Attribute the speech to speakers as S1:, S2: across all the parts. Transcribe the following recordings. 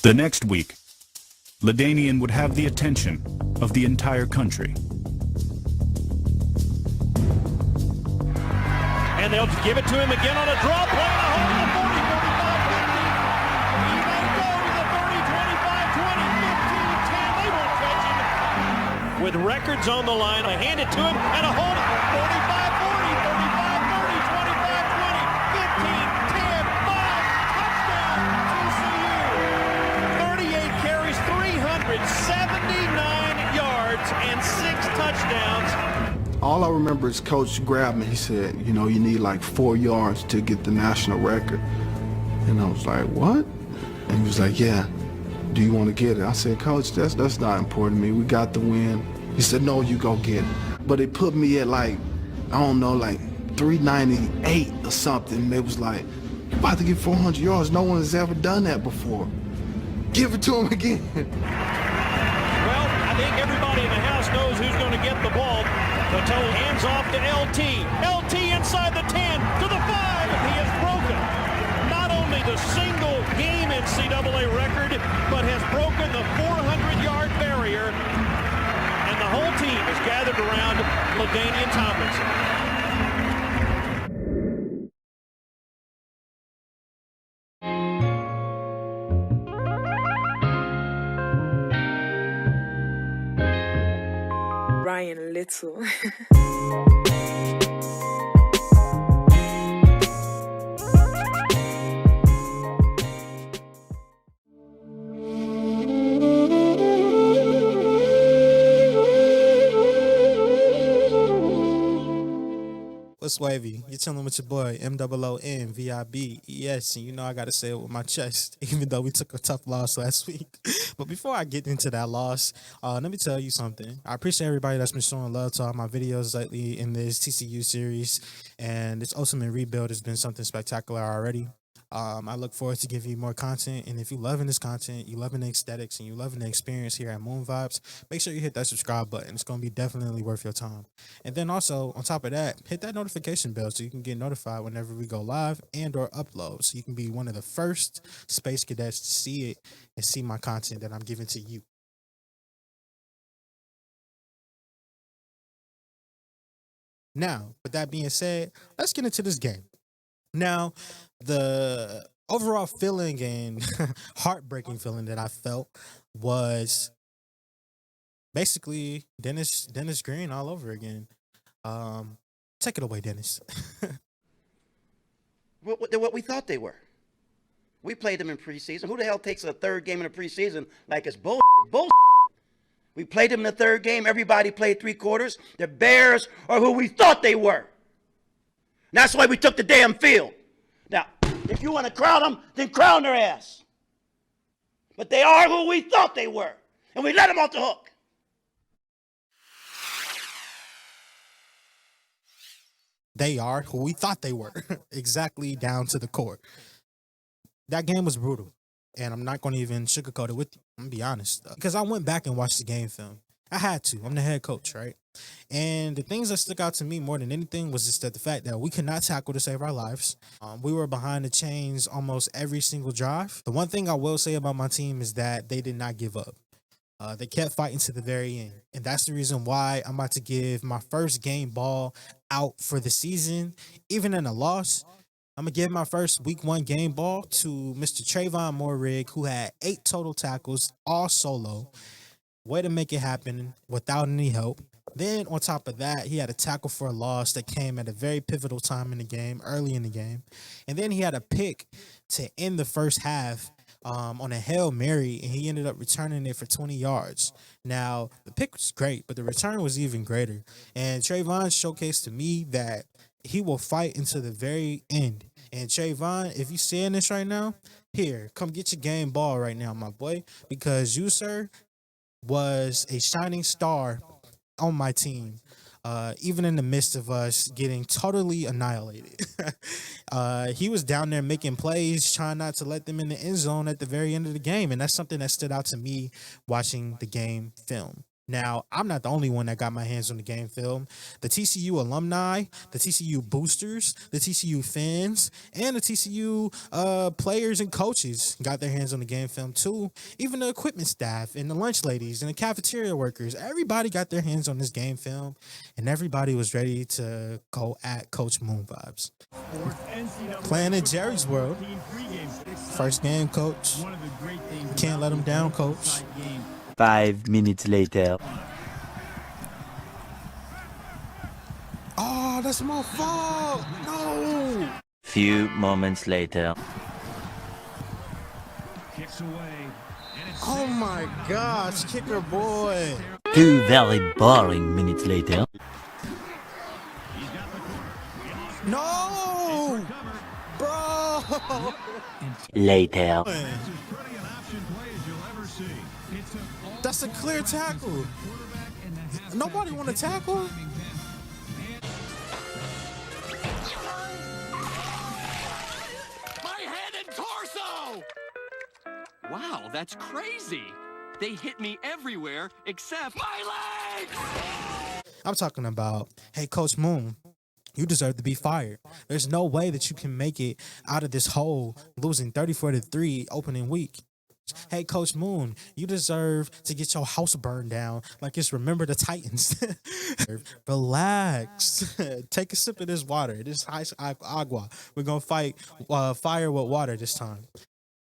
S1: The next week, LaDainian would have the attention of the entire country.
S2: And they'll give it to him again on a draw play and a hole in the 40, 45, 50. He may go to the 30, 25, 20, 15, 10. They won't catch him. With records on the line, I hand it to him and a hole 45, 40, 35, 30, 25, 20, 15, 10, 5. Touchdown, TCU. 38 carries, 379 yards, and 6 touchdowns.
S3: All I remember is Coach grabbed me. He said, you know, you need like 4 yards to get the national record. And I was like, what? And he was like, yeah, do you want to get it? I said, Coach, that's not important to me. We got the win. He said, no, you go get it. But it put me at like, I don't know, like 398 or something. They was like, you're about to get 400 yards. No one has ever done that before. Give it to him again.
S2: Well, I think everybody in the house knows who's going to get the ball. Patel hands off to LT. LT inside the 10 to the 5. He has broken not only the single game NCAA record, but has broken the 400-yard barrier. And the whole team is gathered around LaDainian Tomlinson.
S4: Ryan Little.
S5: What's wavy? You're chilling with your boy MOONVIBES, and you know I gotta say it with my chest, even though we took a tough loss last week. But before I get into that loss, let me tell you something. I appreciate everybody that's been showing love to all my videos lately in this TCU series, and this ultimate rebuild has been something spectacular already. I look forward to giving you more content, and if you're loving this content, you're loving the aesthetics, and you're loving the experience here at Moon Vibes, make sure you hit that subscribe button. It's going to be definitely worth your time. And then also, on top of that, hit that notification bell so you can get notified whenever we go live and or upload, so you can be one of the first Space Cadets to see it and see my content that I'm giving to you. Now, with that being said, let's get into this game. Now, the overall feeling and heartbreaking feeling that I felt was basically Dennis Green all over again. Take it away, Dennis.
S6: They're what we thought they were. We played them in preseason. Who the hell takes a third game in the preseason like it's bullshit? We played them in the third game. Everybody played 3 quarters. The Bears are who we thought they were. And that's why we took the damn field. Now, if you want to crown them, then crown their ass. But they are who we thought they were. And we let them off the hook.
S5: They are who we thought they were. Exactly down to the core. That game was brutal. And I'm not going to even sugarcoat it with you. I'm going to be honest. Because I went back and watched the game film. I had to. I'm the head coach, right? And the things that stuck out to me more than anything was just that the fact that we could not tackle to save our lives. We were behind the chains almost every single drive. The one thing I will say about my team is that they did not give up. They kept fighting to the very end. And that's the reason why I'm about to give my first game ball out for the season. Even in a loss, I'm going to give my first week 1 game ball to Mr. Trevon Moehrig, who had 8 total tackles, all solo. Way to make it happen without any help. Then on top of that, he had a tackle for a loss that came at a very pivotal time in the game, early in the game. And then he had a pick to end the first half on a Hail Mary, and he ended up returning it for 20 yards. Now, the pick was great, but the return was even greater. And Trevon showcased to me that he will fight until the very end. And Trevon, if you're seeing this right now, here, come get your game ball right now, my boy, because you, sir, was a shining star on my team, even in the midst of us getting totally annihilated. He was down there making plays, trying not to let them in the end zone at the very end of the game, and that's something that stood out to me watching the game film. Now, I'm not the only one that got my hands on the game film. The TCU alumni, the TCU boosters, the TCU fans, and the TCU players and coaches got their hands on the game film too. Even the equipment staff and the lunch ladies and the cafeteria workers, everybody got their hands on this game film, and everybody was ready to go at Coach Moon vibes. Playing in Jerry's world. First game, coach. Can't let him down, coach.
S4: 5 minutes later.
S5: Oh, that's my fault. No.
S4: Few moments later.
S5: Oh my gosh, kicker boy.
S4: 2 very boring minutes later.
S5: No, bro.
S4: Later.
S5: That's a clear tackle. Nobody want to tackle.
S7: My head and torso! Wow, that's crazy. They hit me everywhere except my legs!
S5: I'm talking about, hey, Coach Moon, you deserve to be fired. There's no way that you can make it out of this hole losing 34-3 opening week. Hey, Coach Moon, you deserve to get your house burned down like it's Remember the Titans. Relax. Take a sip of this water. This ice agua. We're going to fight fire with water this time.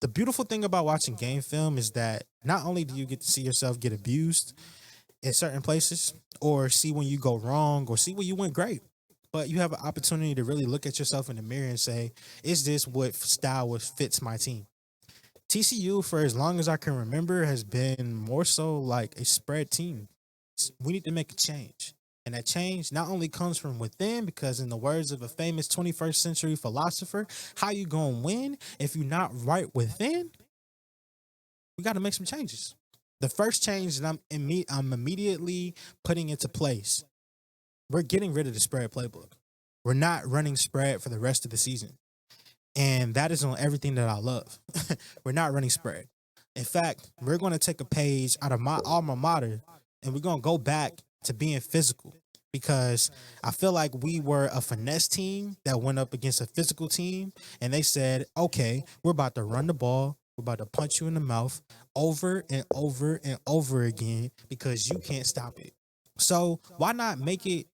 S5: The beautiful thing about watching game film is that not only do you get to see yourself get abused in certain places or see when you go wrong or see when you went great, but you have an opportunity to really look at yourself in the mirror and say, is this what style fits my team? TCU, for as long as I can remember, has been more so like a spread team. We need to make a change. And that change not only comes from within, because in the words of a famous 21st century philosopher, how you gonna win if you're not right within? We got to make some changes. The first change that I'm immediately putting into place, we're getting rid of the spread playbook. We're not running spread for the rest of the season. And that is on everything that I love. We're not running spread. In fact, we're going to take a page out of my alma mater and we're going to go back to being physical, because I feel like we were a finesse team that went up against a physical team and they said, okay, we're about to run the ball. We're about to punch you in the mouth over and over and over again because you can't stop it. So why not make it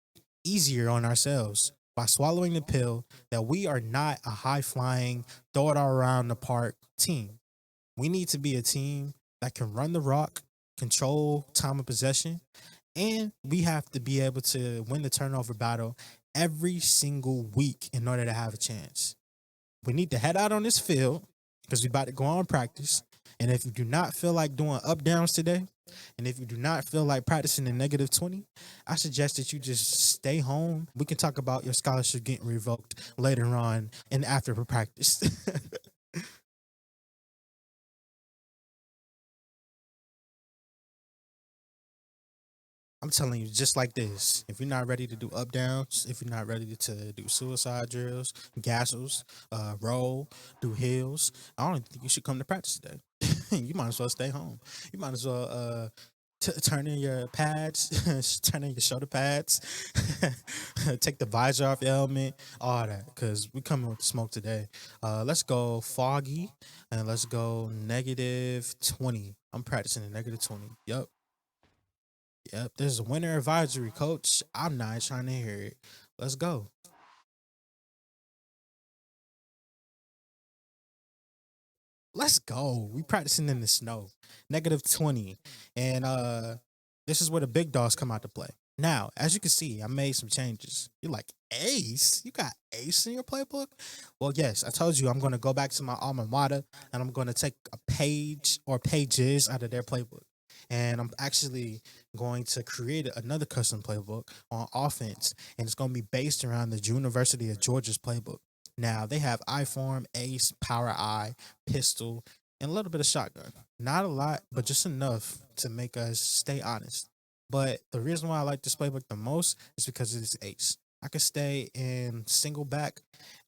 S5: easier on ourselves by swallowing the pill that we are not a high-flying, throw it all around the park team. We need to be a team that can run the rock, control time of possession, and we have to be able to win the turnover battle every single week in order to have a chance. We need to head out on this field because we're about to go on practice. And if you do not feel like doing up downs today, and if you do not feel like practicing in -20, I suggest that you just stay home. We can talk about your scholarship getting revoked later on and after practice. I'm telling you, just like this, if you're not ready to do up downs, if you're not ready to do suicide drills, gassles, roll, do hills, I don't think you should come to practice today. You might as well stay home. You might as well turn in your pads, turn in your shoulder pads, take the visor off your helmet, all that, because we coming with the smoke today. Let's go foggy, and let's go -20. I'm practicing in -20. Yep, there's a winter advisory, coach. I'm not trying to hear it. Let's go. Let's go. We practicing in the snow. -20. And this is where the big dogs come out to play. Now, as you can see, I made some changes. You're like, Ace? You got Ace in your playbook? Well, yes, I told you I'm going to go back to my alma mater and I'm going to take a page or pages out of their playbook. And I'm actually going to create another custom playbook on offense, and it's going to be based around the University of Georgia's playbook. Now, they have I-form, ace, power I, pistol, and a little bit of shotgun. Not a lot, but just enough to make us stay honest. But the reason why I like this playbook the most is because it is ace. I could stay in single back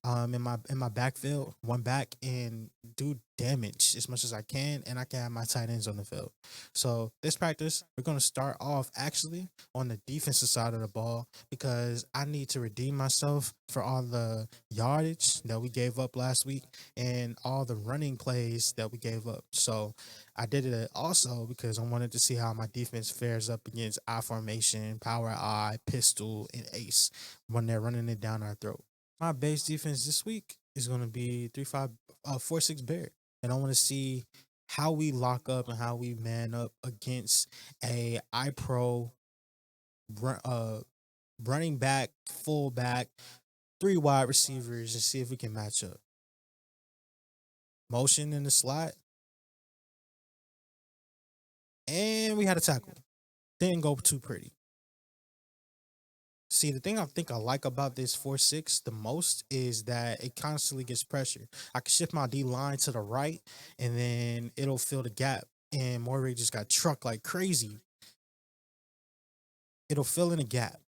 S5: in my backfield, one back, and do damage as much as I can, and I can have my tight ends on the field. So this practice, we're gonna start off actually on the defensive side of the ball because I need to redeem myself for all the yardage that we gave up last week and all the running plays that we gave up. So I did it also because I wanted to see how my defense fares up against I formation, power I, pistol, and ace when they're running it down our throat. My base defense this week is going to be 4-6 Bear, and I want to see how we lock up and how we man up against a iPro running back, fullback, 3 wide receivers, and see if we can match up. Motion in the slot, and we had a tackle. Didn't go too pretty. See, the thing I think I like about this 4-6 the most is that it constantly gets pressure. I can shift my D line to the right, and then it'll fill the gap. And Moehrig just got trucked like crazy. It'll fill in a gap.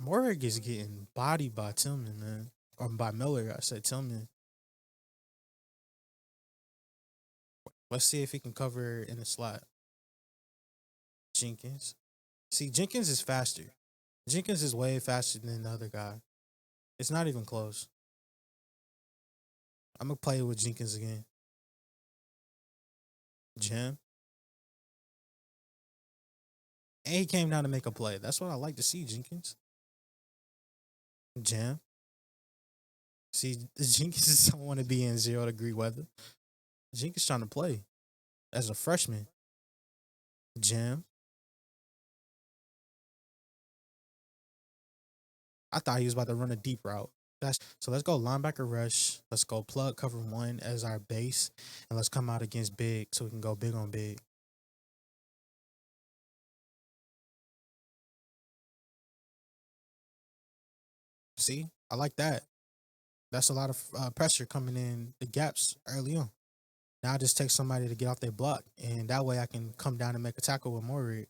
S5: Moehrig is getting bodied by Tillman, man. Or by Miller, I said Tillman. Let's see if he can cover in the slot. Jenkins. See, Jenkins is faster. Jenkins is way faster than the other guy. It's not even close. I'm going to play with Jenkins again. Jim. And he came down to make a play. That's what I like to see, Jenkins. Jam. See, Jenkins doesn't want to be in 0-degree weather. Jenkins trying to play as a freshman. Jam. I thought he was about to run a deep route. So let's go linebacker rush. Let's go plug cover 1 as our base. And let's come out against big so we can go big on big. See, I like that. That's a lot of pressure coming in the gaps early on. Now I just take somebody to get off their block. And that way I can come down and make a tackle with Moehrig.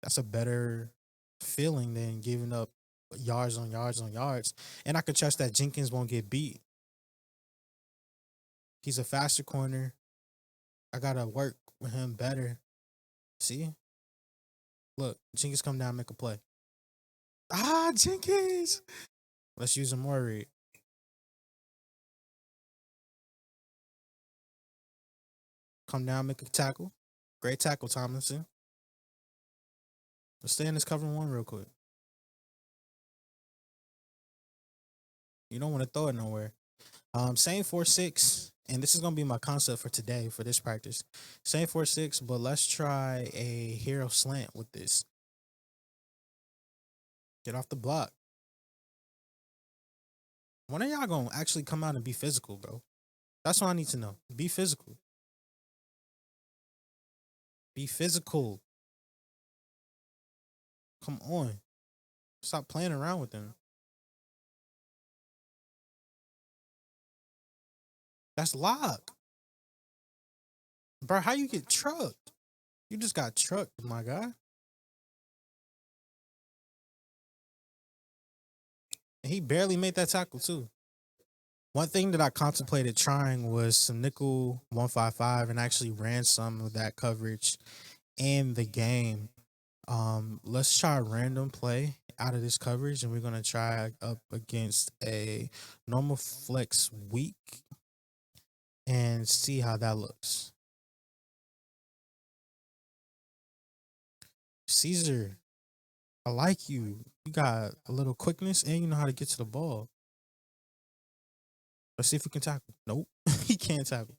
S5: That's a better feeling than giving up yards on yards on yards. And I can trust that Jenkins won't get beat. He's a faster corner. I got to work with him better. See? Look, Jenkins come down and make a play. Jenkins! Let's use a Moehrig. Come down, make a tackle. Great tackle, Tomlinson. Let's stay in this cover 1 real quick. You don't want to throw it nowhere. Same 4-6, and this is going to be my concept for today, for this practice. Same 4-6, but let's try a hero slant with this. Get off the block. When are y'all going to actually come out and be physical, bro? That's what I need to know. Be physical. Be physical. Come on. Stop playing around with them. That's lock. Bro, how you get trucked? You just got trucked, my guy. And he barely made that tackle, too. One thing that I contemplated trying was some nickel 155 and actually ran some of that coverage in the game. Let's try a random play out of this coverage, and we're going to try up against a normal flex week and see how that looks. Caesar, I like you. You got a little quickness and you know how to get to the ball. Let's see if we can tackle. Nope, he can't tackle.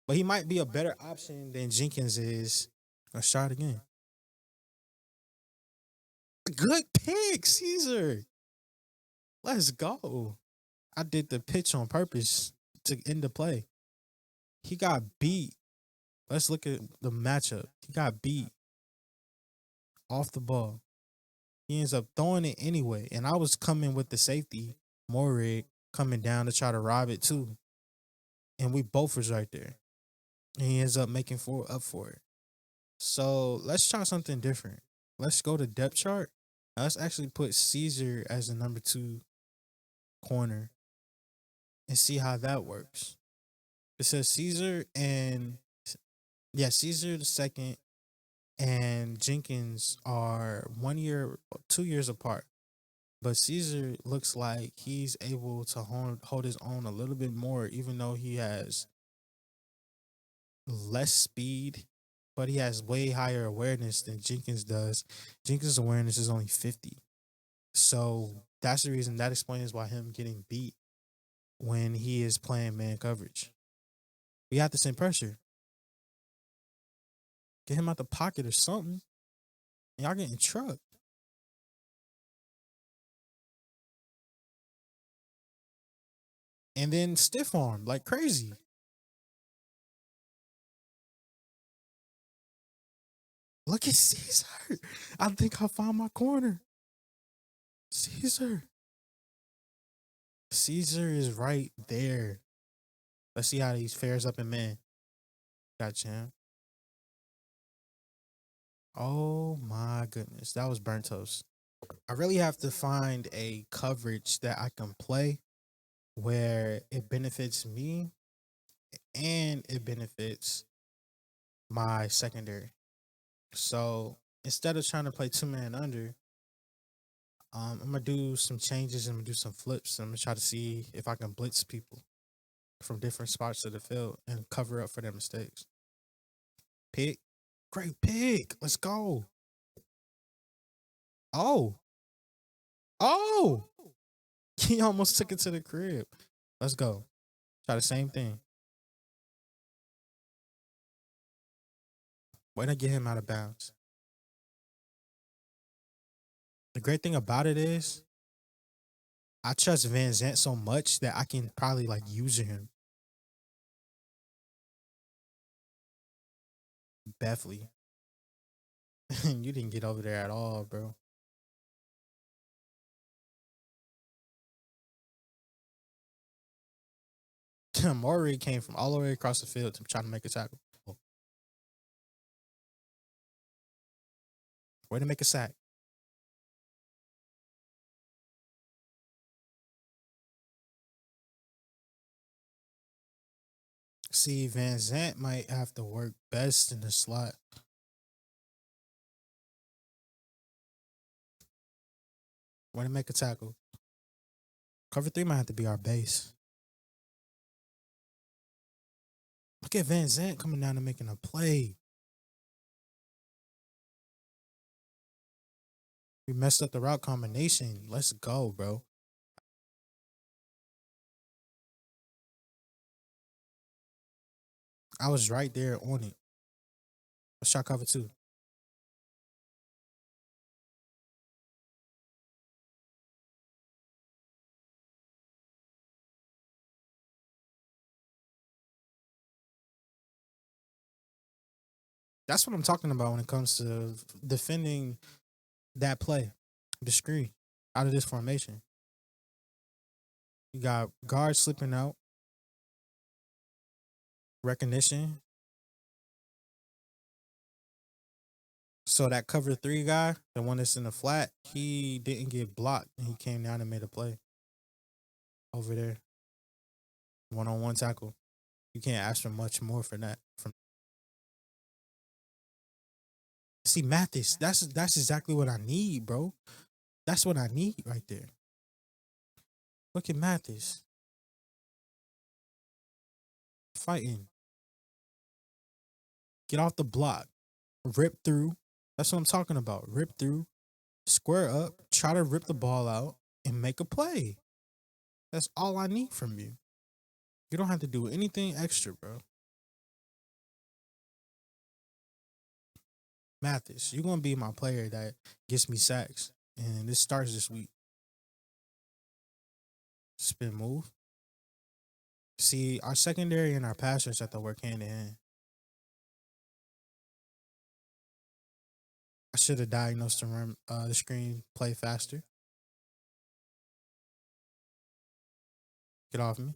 S5: But he might be a better option than Jenkins is. Let's try it again. Good pick, Caesar. Let's go. I did the pitch on purpose to end the play. He got beat. Let's look at the matchup. He got beat off the ball. He ends up throwing it anyway. And I was coming with the safety, Moehrig, coming down to try to rob it too. And we both was right there. And he ends up making up for it. So let's try something different. Let's go to depth chart. Now let's actually put Caesar as the number 2 corner and see how that works. It says Caesar Caesar the second and Jenkins are 2 years apart. But Caesar looks like he's able to hold his own a little bit more, even though he has less speed, but he has way higher awareness than Jenkins does. Jenkins' awareness is only 50. So that's the reason, that explains why him getting beat when he is playing man coverage. We have to send pressure. Get him out the pocket or something. Y'all getting trucked. And then stiff arm like crazy. Look at Caesar. I think I found my corner. Caesar. Caesar is right there. Let's see how he fares up in man. Gotcha him. Oh my goodness. That was burnt toast. I really have to find a coverage that I can play where it benefits me and it benefits my secondary. So instead of trying to play 2-man under, I'm gonna do some changes and I'm gonna do some flips. I'm gonna try to see if I can blitz people from different spots of the field and cover up for their mistakes. Pick. Great pick. Let's go. Oh. He almost took it to the crib. Let's go. Try the same thing. Way to get him out of bounds. The great thing about it is I trust Van Zant so much that I can probably like use him. Beffley. You didn't get over there at all, bro. Moehrig came from all the way across the field to try to make a tackle. Way to make a sack. See, Van Zant might have to work best in the slot. Way to make a tackle. Cover 3 might have to be our base. Look at Van Zant coming down and making a play. We messed up the route combination. Let's go, bro. I was right there on it. Let's try cover 2. That's what I'm talking about when it comes to defending that play, the screen, out of this formation. You got guard slipping out, recognition. So that cover 3 guy, the one that's in the flat, he didn't get blocked and he came down and made a play over there. 1-on-1 tackle. You can't ask for much more for that. See, Mathis, that's exactly what I need, bro. That's what I need right there. Look at Mathis. Fighting. Get off the block. Rip through. That's what I'm talking about. Rip through. Square up. Try to rip the ball out and make a play. That's all I need from you. You don't have to do anything extra, bro. Mathis, you're going to be my player that gets me sacks. And this starts this week. Spin move. See, our secondary and our passers have to work hand in hand. I should have diagnosed the screen play faster. Get off me.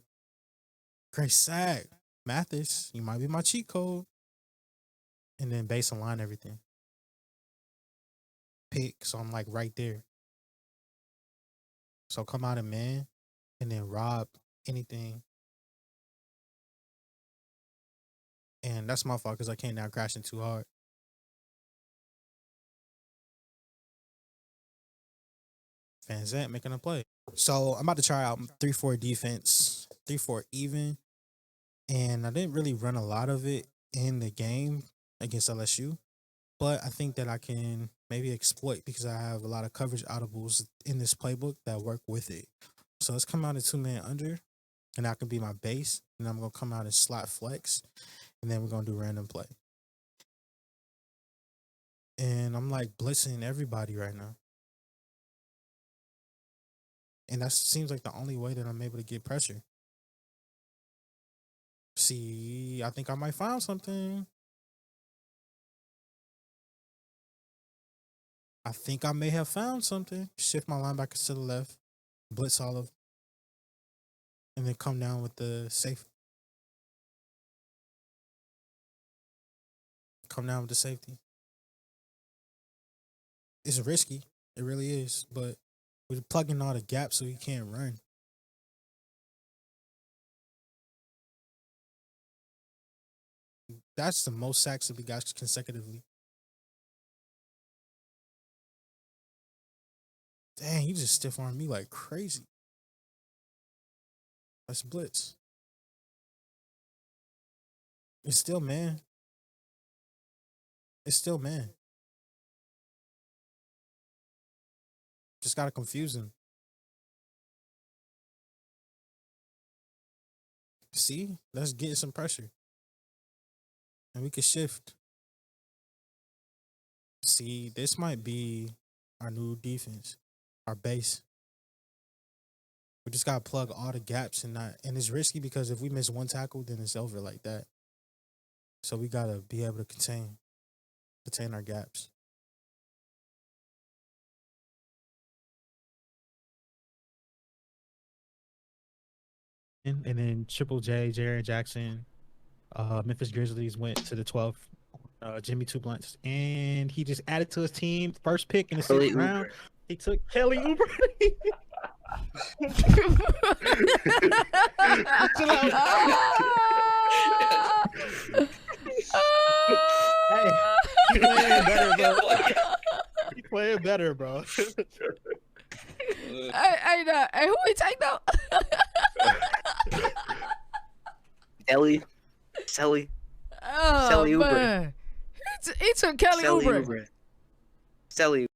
S5: Great sack. Mathis, you might be my cheat code. And then base and line everything. Pick, so I'm like right there. So come out and man, and then rob anything. And that's my fault because I came down crashing too hard. Van Zant making a play. So I'm about to try out 3-4 defense, 3-4 even. And I didn't really run a lot of it in the game against LSU. But I think that I can maybe exploit because I have a lot of coverage audibles in this playbook that work with it. So let's come out in 2-man under. And that can be my base. And I'm going to come out in slot flex. And then we're going to do random play. And I'm like blitzing everybody right now. And that seems like the only way that I'm able to get pressure. See, I think I might find something. I think I may have found something. Shift my linebackers to the left. Blitz all of. And then come down with the safe. Come down with the safety. It's risky. It really is. But we're plugging all the gaps so he can't run. That's the most sacks that we got consecutively. Dang, he just stiff-armed me like crazy. Let's blitz. It's still man. It's still man. Just gotta confuse him. See? Let's get some pressure. And we can shift. See, this might be our new defense. Our base. We just gotta plug all the gaps and it's risky because if we miss one tackle, then it's over like that. So we gotta be able to contain our gaps. And then Triple J, Jaren Jackson, Memphis Grizzlies went to the 12th. Jimmy Two Blunts, and he just added to his team. First pick in the 6th round. He took Kelly Oubre. Hey, he playing better, bro. He playing better, bro.
S8: Hey, who we take though?
S9: Sally
S8: Oh,
S9: Oubre.
S8: man. He took Kelly Oubre.
S9: Sally